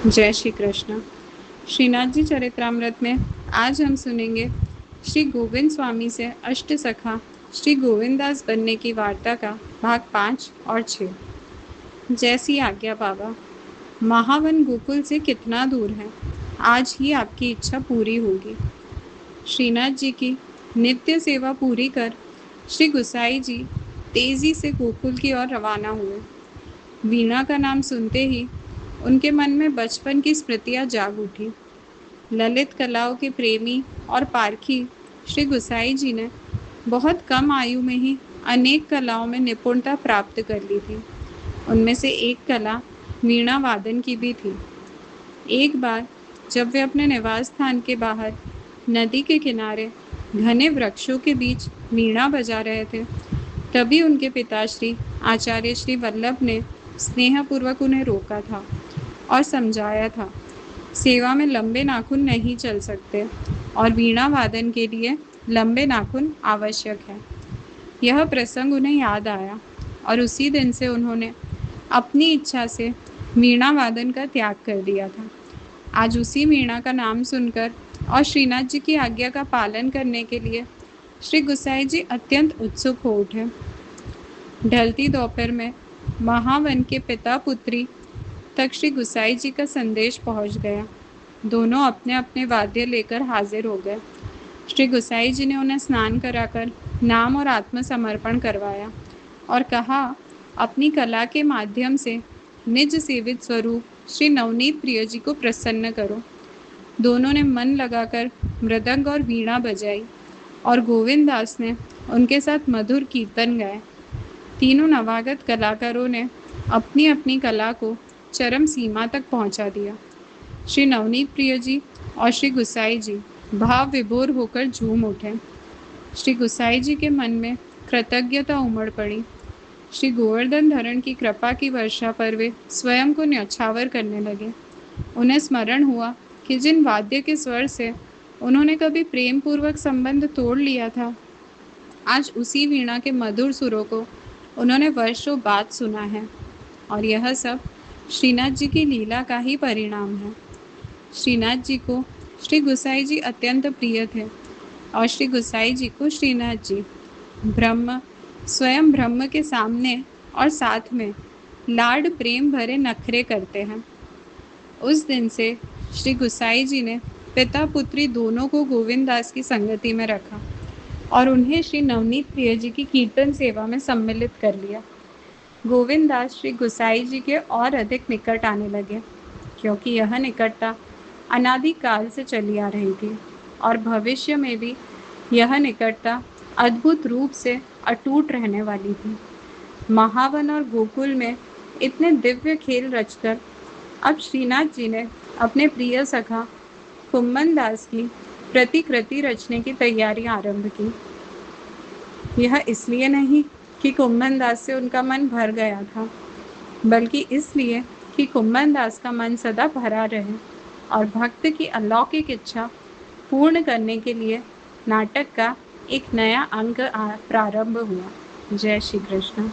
जय श्री कृष्ण। श्रीनाथ जी चरित्रामृत में आज हम सुनेंगे श्री गोविंद स्वामी से अष्ट सखा श्री गोविंदास बनने की वार्ता का भाग 5 और 6। जैसी आज्ञा बाबा। महावन गोकुल से कितना दूर है, आज ही आपकी इच्छा पूरी होगी। श्रीनाथ जी की नित्य सेवा पूरी कर श्री गुसाई जी तेजी से गोकुल की ओर रवाना हुए। वीणा का नाम सुनते ही उनके मन में बचपन की स्मृतियां जाग उठी। ललित कलाओं के प्रेमी और पारखी श्री गुसाई जी ने बहुत कम आयु में ही अनेक कलाओं में निपुणता प्राप्त कर ली थी। उनमें से एक कला वीणा वादन की भी थी। एक बार जब वे अपने निवास स्थान के बाहर नदी के किनारे घने वृक्षों के बीच वीणा बजा रहे थे, तभी उनके पिताश्री आचार्य श्री वल्लभ ने स्नेहपूर्वक उन्हें रोका था और समझाया था, सेवा में लंबे नाखून नहीं चल सकते और वीणा वादन के लिए लंबे नाखून आवश्यक है। यह प्रसंग उन्हें याद आया और उसी दिन से उन्होंने अपनी इच्छा से वीणा वादन का त्याग कर दिया था। आज उसी वीणा का नाम सुनकर और श्रीनाथ जी की आज्ञा का पालन करने के लिए श्री गुसाई जी अत्यंत उत्सुक हो उठे। ढलती दोपहर में महावन के पिता पुत्री तक श्री गुसाई जी का संदेश पहुंच गया। दोनों अपने अपने वाद्य लेकर हाजिर हो गए। श्री गुसाई जी ने उन्हें स्नान कराकर नाम और आत्मसमर्पण करवाया और कहा, अपनी कला के माध्यम से निज सेवित स्वरूप श्री नवनीत प्रिय जी को प्रसन्न करो। दोनों ने मन लगाकर मृदंग और वीणा बजाई और गोविंद दास ने उनके साथ मधुर कीर्तन गाए। तीनों नवागत कलाकारों ने अपनी अपनी कला को चरम सीमा तक पहुंचा दिया। श्री नवनीत प्रिय जी और श्री गुसाई जी भाव विभोर होकर झूम उठे। श्री गुसाई जी के मन में कृतज्ञता उमड़ पड़ी। श्री गोवर्धन धरण की कृपा की वर्षा पर वे स्वयं को न्यौछावर करने लगे। उन्हें स्मरण हुआ कि जिन वाद्य के स्वर से उन्होंने कभी प्रेम पूर्वक संबंध तोड़ लिया था, आज उसी वीणा के मधुर सुरों को उन्होंने वर्षों बाद सुना है। और यह सब श्रीनाथ जी की लीला का ही परिणाम है। श्रीनाथ जी को श्री गुसाई जी अत्यंत प्रिय थे और श्री गुसाई जी को श्रीनाथ जी ब्रह्म स्वयं ब्रह्म के सामने और साथ में लाड प्रेम भरे नखरे करते हैं। उस दिन से श्री गुसाई जी ने पिता पुत्री दोनों को गोविंद दास की संगति में रखा और उन्हें श्री नवनीत प्रिय जी की कीर्तन सेवा में सम्मिलित कर लिया। गोविंद दास श्री गुसाई जी के और अधिक निकट आने लगे, क्योंकि यह निकटता अनादिकाल से चली आ रही थी और भविष्य में भी यह निकटता अद्भुत रूप से अटूट रहने वाली थी। महावन और गोकुल में इतने दिव्य खेल रचकर अब श्रीनाथ जी ने अपने प्रिय सखा कुम्मन दास की प्रतिकृति रचने की तैयारी आरंभ की। यह इसलिए नहीं कि कुम्मन दास से उनका मन भर गया था, बल्कि इसलिए कि कुम्मन दास का मन सदा भरा रहे और भक्त की अलौकिक इच्छा पूर्ण करने के लिए नाटक का एक नया अंक प्रारंभ हुआ। जय श्री कृष्ण।